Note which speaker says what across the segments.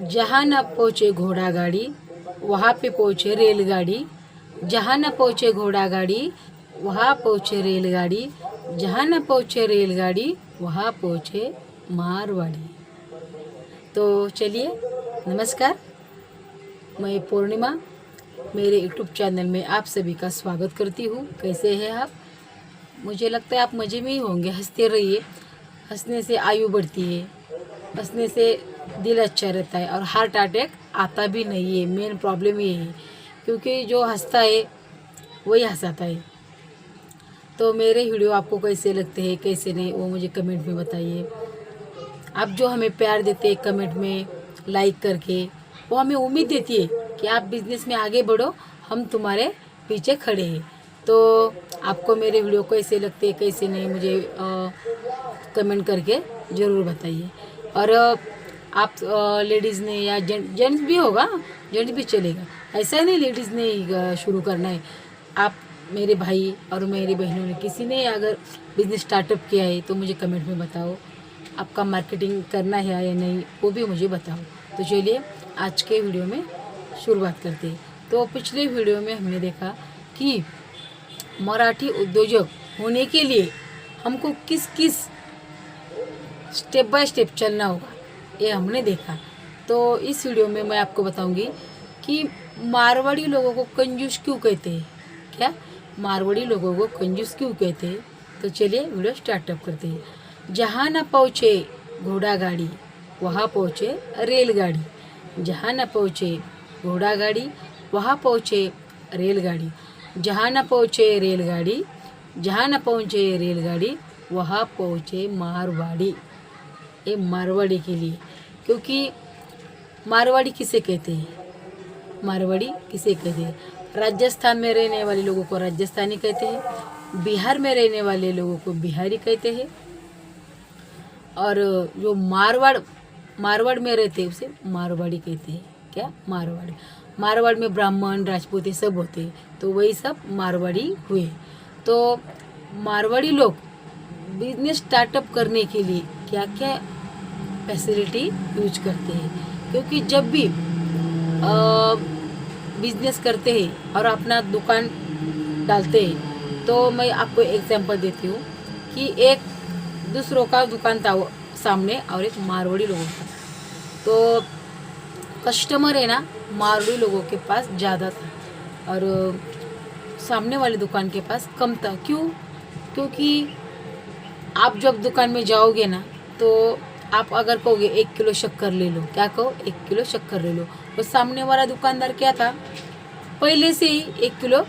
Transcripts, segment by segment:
Speaker 1: जहाँ न पहुँचे घोड़ा गाड़ी वहाँ पे पहुँचे रेलगाड़ी। जहाँ न पहुँचे घोड़ा गाड़ी वहाँ पहुँचे रेलगाड़ी। जहाँ न पहुँचे रेलगाड़ी वहाँ पहुँचे मारवाड़ी। तो चलिए, नमस्कार, मैं पूर्णिमा मेरे यूट्यूब चैनल में आप सभी का स्वागत करती हूँ। कैसे हैं आप? मुझे लगता है आप मज़े में ही होंगे। हंसते रहिए, हंसने से आयु बढ़ती है, हंसने से दिल अच्छा रहता है और हार्ट अटैक आता भी नहीं है। मेन प्रॉब्लम ये है, क्योंकि जो हंसता है वही हंसाता है। तो मेरे वीडियो आपको कैसे लगते हैं, कैसे नहीं, वो मुझे कमेंट में बताइए। आप जो हमें प्यार देते हैं कमेंट में लाइक करके, वो हमें उम्मीद देती है कि आप बिज़नेस में आगे बढ़ो, हम तुम्हारे पीछे खड़े हैं। तो आपको मेरे वीडियो कैसे लगते हैं, कैसे नहीं, मुझे कमेंट करके ज़रूर बताइए। और आप लेडीज़ ने या जेंट्स भी होगा, जेंट्स भी चलेगा, ऐसा नहीं लेडीज़ ने ही शुरू करना है। आप मेरे भाई और मेरी बहनों ने किसी ने अगर बिज़नेस स्टार्टअप किया है तो मुझे कमेंट में बताओ। आपका मार्केटिंग करना है या नहीं, वो भी मुझे बताओ। तो चलिए आज के वीडियो में शुरुआत करते हैं। तो पिछले वीडियो में हमने देखा कि मराठी उद्योजक होने के लिए हमको किस किस स्टेप बाय स्टेप चलना होगा, ये हमने देखा। तो इस वीडियो में मैं आपको बताऊंगी कि मारवाड़ी लोगों को कंजूस क्यों कहते हैं। क्या मारवाड़ी लोगों को कंजूस क्यों कहते हैं? तो चलिए वीडियो स्टार्टअप करते हैं। जहाँ न पहुँचे घोड़ा गाड़ी वहाँ पहुँचे रेलगाड़ी। जहाँ न पहुँचे घोड़ा गाड़ी वहाँ पहुँचे रेलगाड़ी। जहाँ न पहुँचे रेलगाड़ी, जहाँ न पहुँचे रेलगाड़ी वहाँ पहुँचे मारवाड़ी। ये मारवाड़ी के लिए, क्योंकि मारवाड़ी किसे कहते हैं? मारवाड़ी किसे कहते हैं? राजस्थान में रहने वाले लोगों को राजस्थानी कहते हैं, बिहार में रहने वाले लोगों को बिहारी कहते हैं, और जो मारवाड़ में रहते हैं उसे मारवाड़ी कहते हैं। क्या? मारवाड़ी। मारवाड़ में ब्राह्मण राजपूत ये सब होते हैं, तो वही सब मारवाड़ी हुए। तो मारवाड़ी लोग बिजनेस स्टार्टअप करने के लिए क्या क्या फैसिलिटी यूज करते हैं, क्योंकि जब भी बिजनेस करते हैं और अपना दुकान डालते हैं, तो मैं आपको एग्जांपल देती हूँ कि एक दूसरों का दुकान था सामने और एक मारवाड़ी लोगों का, तो कस्टमर है ना मारवाड़ी लोगों के पास ज़्यादा था और सामने वाली दुकान के पास कम था। क्यों? क्योंकि आप जब दुकान में जाओगे ना, तो आप अगर कहोगे 1 किलो शक्कर ले लो, क्या कहो? 1 किलो शक्कर ले लो, तो सामने वाला दुकानदार क्या था, पहले से ही 1 किलो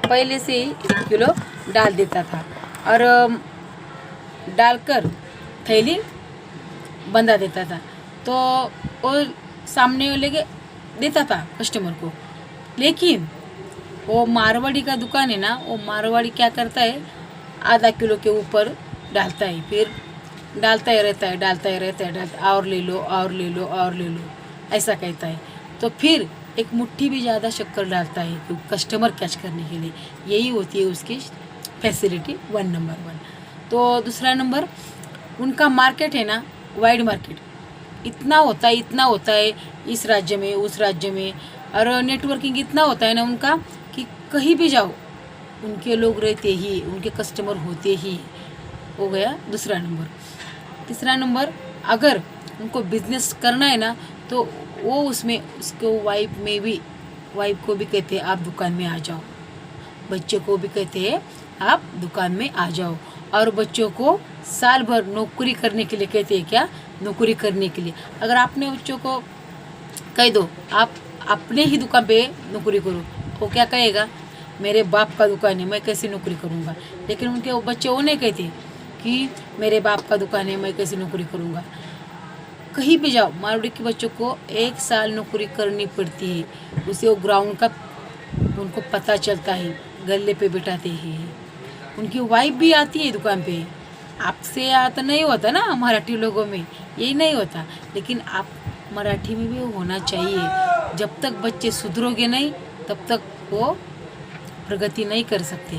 Speaker 1: पहले से ही 1 किलो डाल देता था और डालकर थैली बंधा देता था। तो वो सामने वाले के देता था कस्टमर को। लेकिन वो मारवाड़ी का दुकान है ना, वो मारवाड़ी क्या करता है, आधा किलो के ऊपर डालता है, फिर डालता ही रहता है, और ले लो और ले लो और ले लो, ऐसा कहता है। तो फिर एक मुट्ठी भी ज़्यादा शक्कर डालता है तो कस्टमर कैच करने के लिए। यही होती है उसकी फैसिलिटी 1 नंबर 1। तो दूसरा नंबर, उनका मार्केट है ना, वाइड मार्केट इतना होता है इस राज्य में उस राज्य में, और नेटवर्किंग इतना होता है ना उनका कि कहीं भी जाओ उनके लोग रहते ही, उनके कस्टमर होते ही। हो गया दूसरा नंबर। तीसरा नंबर, अगर उनको बिजनेस करना है ना, तो वो उसमें उसको वाइफ को भी कहते हैं आप दुकान में आ जाओ, बच्चे को भी कहते हैं आप दुकान में आ जाओ, और बच्चों को साल भर नौकरी करने के लिए कहते हैं। क्या? नौकरी करने के लिए। अगर आपने बच्चों को कह दो आप अपने ही दुकान पे नौकरी करो, वो क्या कहेगा, मेरे बाप का दुकान है, मैं कैसे नौकरी करूँगा। लेकिन उनके वो बच्चे वो नहीं कहते कि मेरे बाप का दुकान है, मैं कैसे नौकरी करूँगा। कहीं भी जाओ, मारवाड़ी के बच्चों को 1 साल नौकरी करनी पड़ती है, उसे वो ग्राउंड का उनको पता चलता है, गले पे बिठाते हैं। उनकी वाइफ भी आती है दुकान पे। आपसे आता नहीं होता ना, मराठी लोगों में यही नहीं होता, लेकिन आप मराठी में भी होना चाहिए। जब तक बच्चे सुधरोगे नहीं तब तक वो प्रगति नहीं कर सकते।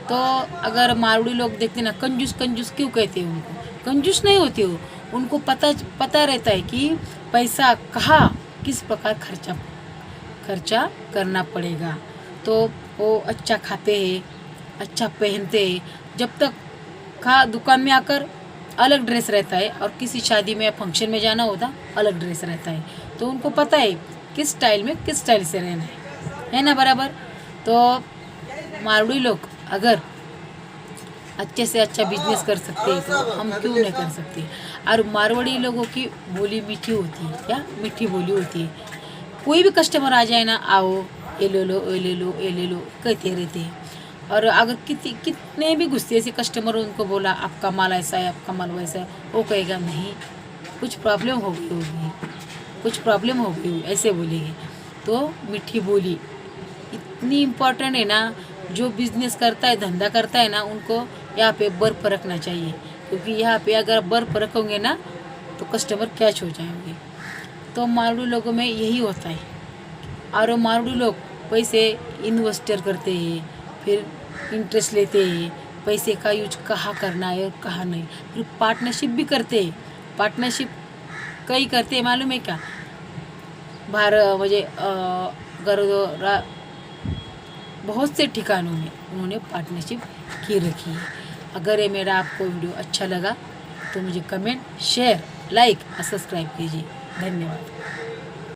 Speaker 1: तो अगर मारवाड़ी लोग देखते ना, कंजूस कंजूस क्यों कहते हैं उनको? कंजूस नहीं होते हो, उनको पता रहता है कि पैसा कहाँ किस प्रकार खर्चा करना पड़ेगा। तो वो अच्छा खाते हैं, अच्छा पहनते हैं। जब तक दुकान में आकर अलग ड्रेस रहता है और किसी शादी में या फंक्शन में जाना होता अलग ड्रेस रहता है। तो उनको पता है किस स्टाइल से रहना है ना बराबर। तो मारवाड़ी लोग अगर अच्छे से अच्छा बिजनेस कर सकते हैं तो हम क्यों नहीं कर सकते। और मारवाड़ी लोगों की बोली मीठी होती है, क्या मीठी बोली होती है। कोई भी कस्टमर आ जाए ना, आओ ये ले लो ये ले लो ये ले लो कहते रहते हैं। और अगर कितने भी गुस्से से कस्टमर उनको बोला आपका माल ऐसा है, आपका माल वैसा है, वो कहेगा नहीं कुछ प्रॉब्लम हो गई होगी, कुछ प्रॉब्लम हो गई ऐसे बोलेंगे। तो मीठी बोली इतनी इम्पोर्टेंट है ना। जो बिजनेस करता है, धंधा करता है ना, उनको यहाँ पे बर्फ रखना चाहिए, क्योंकि यहाँ पे अगर बर्फ रखोगे ना तो कस्टमर कैच हो जाएंगे। तो मारवाड़ी लोगों में यही होता है। और मारवाड़ी लोग पैसे इन्वेस्टर करते हैं, फिर इंटरेस्ट लेते हैं, पैसे का यूज कहाँ करना है और कहाँ नहीं। फिर पार्टनरशिप भी करते हैं। पार्टनरशिप कई करते हैं मालूम है क्या? म्हणजे बहुत से ठिकानों में उन्होंने पार्टनरशिप की रखी है। अगर ये मेरा आपको वीडियो अच्छा लगा तो मुझे कमेंट, शेयर, लाइक और सब्सक्राइब कीजिए। धन्यवाद।